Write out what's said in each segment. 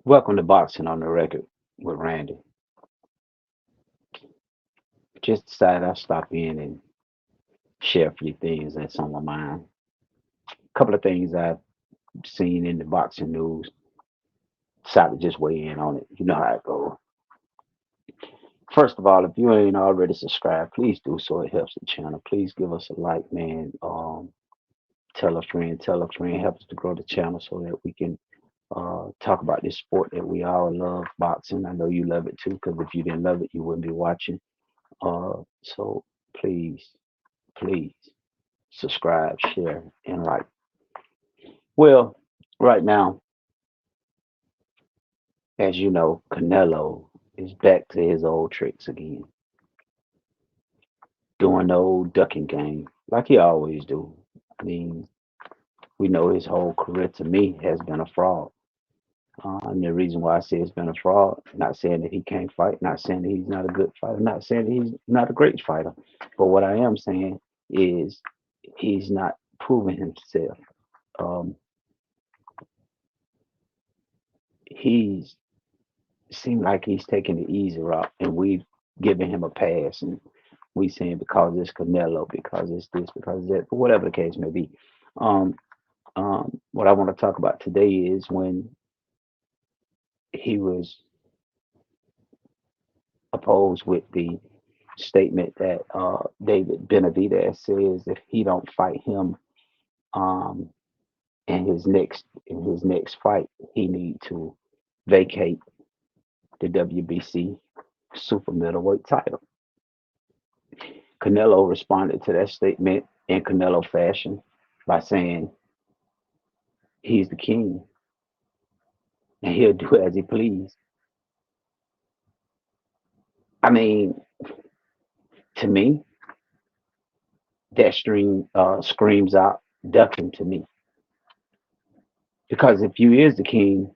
Welcome to Boxing on the Record with Randy. Just decided I'll stop in and share a few things that's on my mind. A couple of things I've seen in the boxing news. Decided to just weigh in on it. You know how it goes. First of all, if you ain't already subscribed, please do so. It helps the channel. Please give us a like, man. Tell a friend, help us to grow the channel so that we can talk about this sport that we all love, boxing. I know you love it too, because if you didn't love it, you wouldn't be watching. So please, please subscribe, share, and like. Well, right now, as you know, Canelo is back to his old tricks again, doing the old ducking game like he always do. I mean, we know his whole career to me has been a fraud. And the reason why I say it's been a fraud, not saying that he can't fight, not saying that he's not a good fighter, not saying that he's not a great fighter, but what I am saying is he's not proving himself. Um, he's seemed like he's taking the easy route, and we've given him a pass, and we saying because it's Canelo, because it's this, because it's that, but whatever the case may be. Um, what I want to talk about today is when he was opposed with the statement that David Benavidez says if he don't fight him um, in his next fight, he need to vacate the WBC super middleweight title. Canelo responded to that statement in Canelo fashion by saying he's the king and he'll do as he please. I mean, to me, that stream screams out ducking to me. Because if you is the king,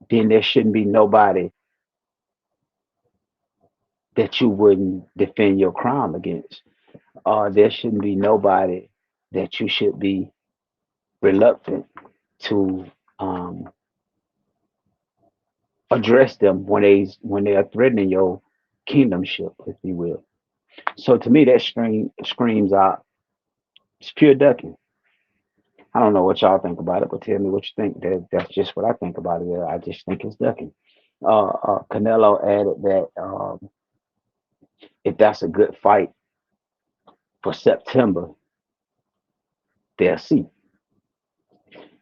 then there shouldn't be nobody that you wouldn't defend your crown against. There shouldn't be nobody that you should be reluctant to um, address them when they are threatening your kingdomship, if you will. So to me, that screams out it's pure ducking. I don't know what y'all think about it, but tell me what you think. That's just what I think about it. I just think it's ducking. Canelo added that if that's a good fight for September, they'll see.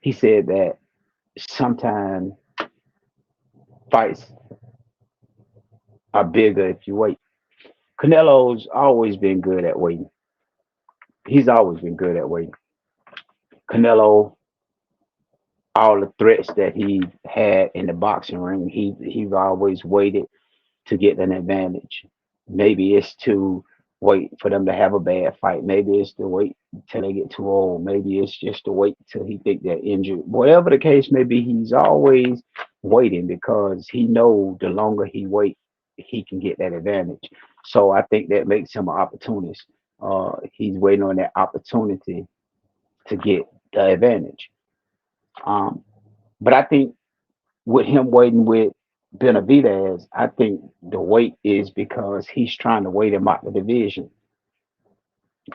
He said that sometimes fights are bigger if you wait. Canelo's always been good at waiting. He's always been good at waiting. Canelo, all the threats that he had in the boxing ring, he's always waited to get an advantage. Maybe it's to wait for them to have a bad fight. Maybe it's to wait till they get too old. Maybe it's just to wait till he think they're injured. Whatever the case may be, he's always waiting because he know the longer he wait, he can get that advantage. So I think that makes him an opportunist. He's waiting on that opportunity to get the advantage. Um, but I think with him waiting with Benavidez, I think the wait is because he's trying to wait him out the division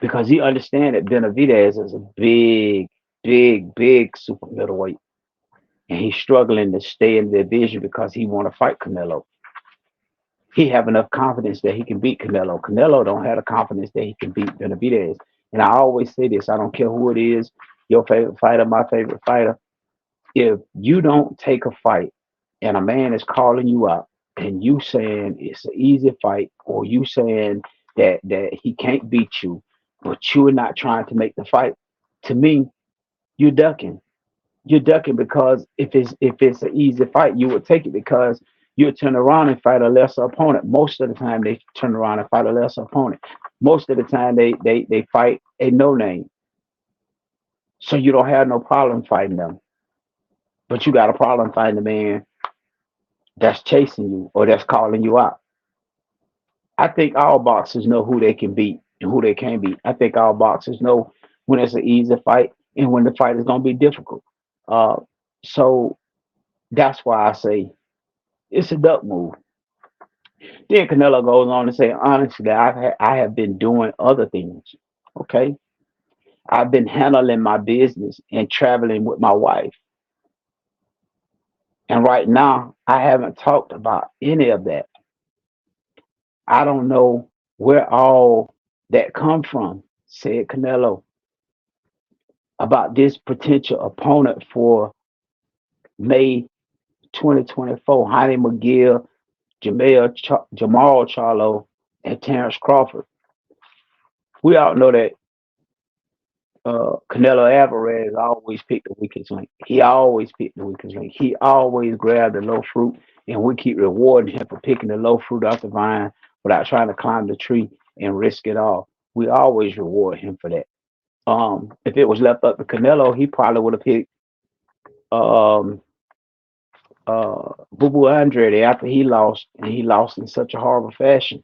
because he understands that Benavidez is a big, big, big super middleweight, and he's struggling to stay in the division because he want to fight Canelo. He have enough confidence that he can beat Canelo. Canelo don't have the confidence that he can beat Benavidez. And I always say this: I don't care who it is, your favorite fighter, my favorite fighter. If you don't take a fight and a man is calling you out and you saying it's an easy fight or you saying that he can't beat you, but you're not trying to make the fight, to me, you're ducking. You're ducking because if it's an easy fight, you would take it because you'll turn around and fight a lesser opponent. Most of the time they turn around and fight a lesser opponent. Most of the time they fight a no name. So you don't have no problem fighting them. But you got a problem fighting the man that's chasing you or that's calling you out. I think all boxers know who they can beat and who they can't beat. I think all boxers know when it's an easy fight and when the fight is going to be difficult. Uh, so That's why I say it's a duck move. Then Canelo goes on to say, honestly, I have been doing other things. Okay, I've been handling my business and traveling with my wife, and right now I haven't talked about any of that. I don't know where all that come from," said Canelo about this potential opponent for May 2024. Honey McGill, Jamal Charlo, and Terrence Crawford. We all know that Canelo Alvarez always picked the weakest link. He always picked the weakest link. He always grabbed the low fruit, and we keep rewarding him for picking the low fruit off the vine without trying to climb the tree and risk it all. We always reward him for that. If it was left up to Canelo, he probably would have picked um, Boo Boo Andrade after he lost, and he lost in such a horrible fashion.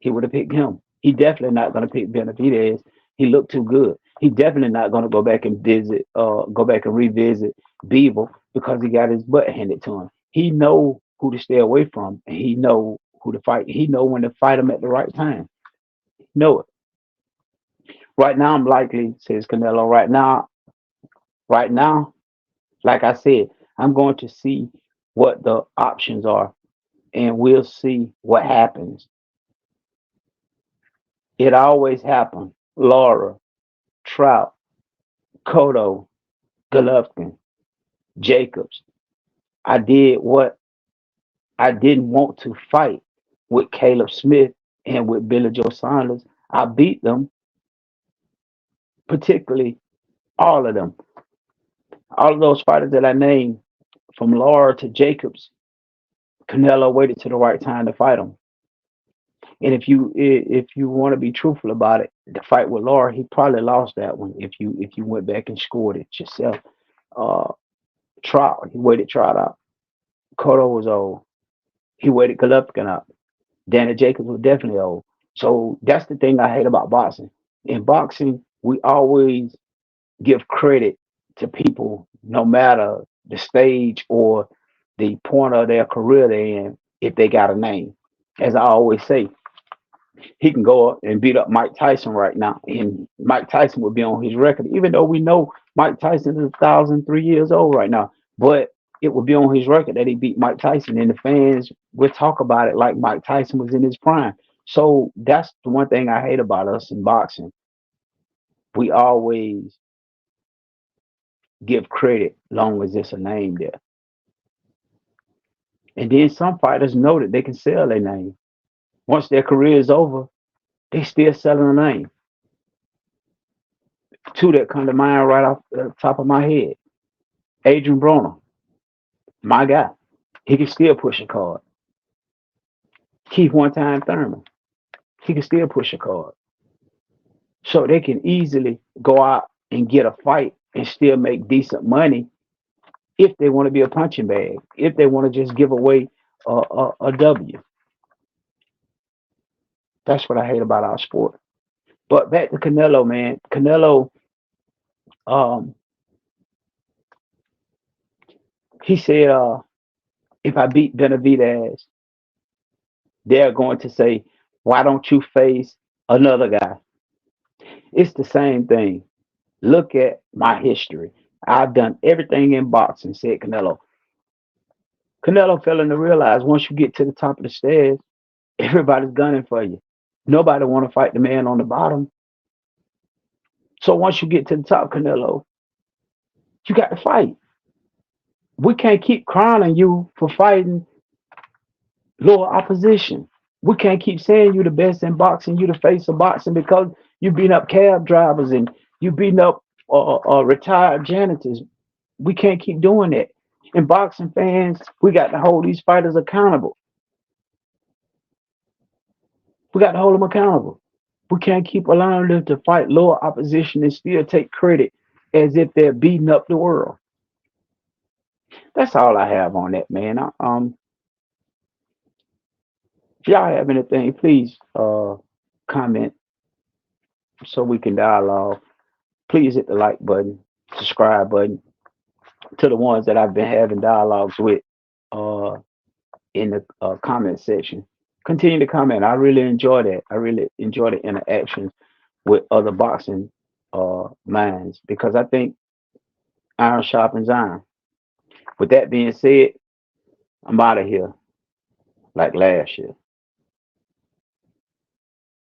He would have picked him. He definitely not going to pick Benavidez. He looked too good. He definitely not going to go back and revisit Beeble because he got his butt handed to him. He know who to stay away from, and he know who to fight. He know when to fight him at the right time. Know it. Right now, I'm likely, says Canelo. Right now, like I said, I'm going to see what the options are, and we'll see what happens. It always happens. Laura, Trout, Cotto, Golovkin, Jacobs. I did what I didn't want to fight with Caleb Smith and with Billy Joe Saunders. I beat them, particularly all of them. All of those fighters that I named, from Laura to Jacobs, Canelo waited to the right time to fight them. And if you want to be truthful about it, the fight with Laura, he probably lost that one if you went back and scored it yourself. Uh, Trout, he waited Trout out. Cotto was old. He waited Golovkin out. Danny Jacobs was definitely old. So that's the thing I hate about boxing. In boxing, we always give credit to people, no matter the stage or the point of their career they're in, if they got a name. As I always say, he can go up and beat up Mike Tyson right now, and Mike Tyson would be on his record, even though we know Mike Tyson is 1,003 years old right now. But it would be on his record that he beat Mike Tyson, and the fans would talk about it like Mike Tyson was in his prime. So that's the one thing I hate about us in boxing. We always give credit long as it's a name there. And then some fighters know that they can sell their name. Once their career is over, they still selling a name. Two that come to mind right off the top of my head. Adrian Broner, my guy. He can still push a card. Keith One Time Thurman, he can still push a card. So they can easily go out and get a fight and still make decent money if they want to be a punching bag, if they want to just give away a W. That's what I hate about our sport. But back to Canelo, man. Canelo, um, he said, if I beat Benavidez, they're going to say, why don't you face another guy? It's the same thing. Look at my history. I've done everything in boxing, said Canelo. Canelo failing to realize once you get to the top of the stairs, everybody's gunning for you. Nobody want to fight the man on the bottom. So once you get to the top, Canelo, you got to fight. We can't keep crowning you for fighting lower opposition. We can't keep saying you the best in boxing, you the face of boxing because you beating up cab drivers and you beating up retired janitors. We can't keep doing that. And boxing fans, we got to hold these fighters accountable. We got to hold them accountable. We can't keep allowing them to fight lower opposition and still take credit as if they're beating up the world. That's all I have on that, man. If y'all have anything, please comment so we can dialogue. Please hit the like button, subscribe button, to the ones that I've been having dialogues with uh, in the comment section. Continue to comment. I really enjoy that. I really enjoy the interactions with other boxing minds because I think iron sharpens iron. With that being said, I'm out of here like last year.